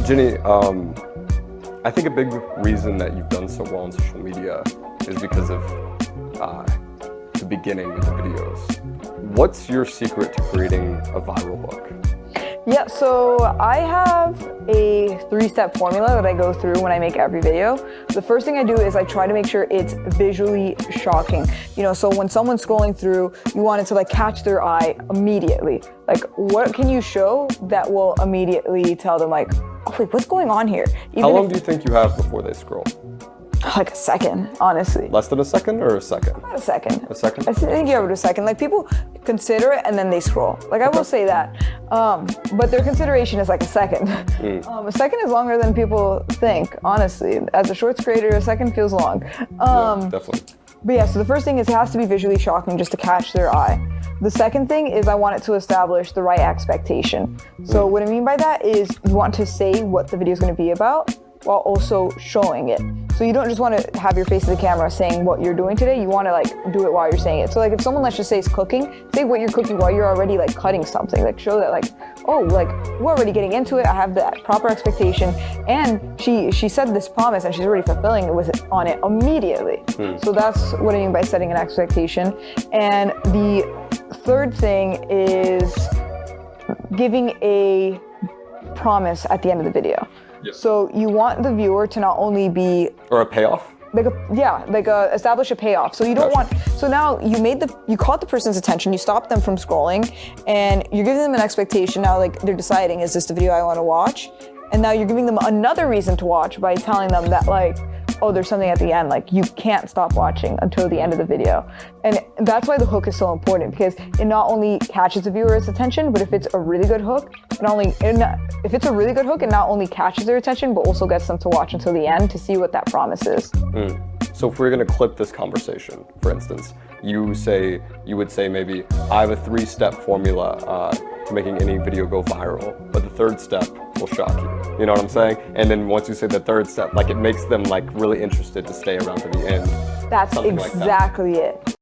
Ginny, I think a big reason that you've done so well on social media is because of the beginning of the videos. What's your secret to creating a viral hook? Yeah, so I have a 3-step formula that I go through when I make every video. The first thing I do is I try to make sure it's visually shocking. You know, so when someone's scrolling through, you want it to like catch their eye immediately. Like, what can you show that will immediately tell them like, oh wait, what's going on here? How long do you think you have before they scroll? Like a second, honestly. Less than a second or a second? About a second. A second? I think you have it a second. Like, people consider it and then they scroll. Like, I will say that. But their consideration is like a second. A second is longer than people think, honestly. As a shorts creator, a second feels long. Yeah, definitely. But yeah, so the first thing is it has to be visually shocking just to catch their eye. The second thing is I want it to establish the right expectation. So what I mean by that is you want to say what the video is going to be about while also showing it. So you don't just want to have your face to the camera saying what you're doing today, you want to like do it while you're saying it. So like if someone, let's just say, is cooking, say what you're cooking while you're already like cutting something. Like show that like, oh, like we're already getting into it, I have that proper expectation. And she said this promise and she's already fulfilling it with on it immediately. So that's what I mean by setting an expectation. And the third thing is giving a promise at the end of the video. So you want the viewer to not only be... Or a payoff? Establish a payoff. So you don't want... So now you caught the person's attention, you stopped them from scrolling, and you're giving them an expectation. Now like they're deciding, is this the video I want to watch? And now you're giving them another reason to watch by telling them that like, oh, there's something at the end, like you can't stop watching until the end of the video. And that's why the hook is so important, because it not only catches the viewer's attention, but if it's a really good hook, it not only catches their attention, but also gets them to watch until the end to see what that promise is. So if we're gonna clip this conversation, for instance, you would say maybe, I have a 3-step formula to making any video go viral, but the 3rd step will shock you. You know what I'm saying? And then once you say the 3rd step, like it makes them like really interested to stay around to the end. That's exactly it.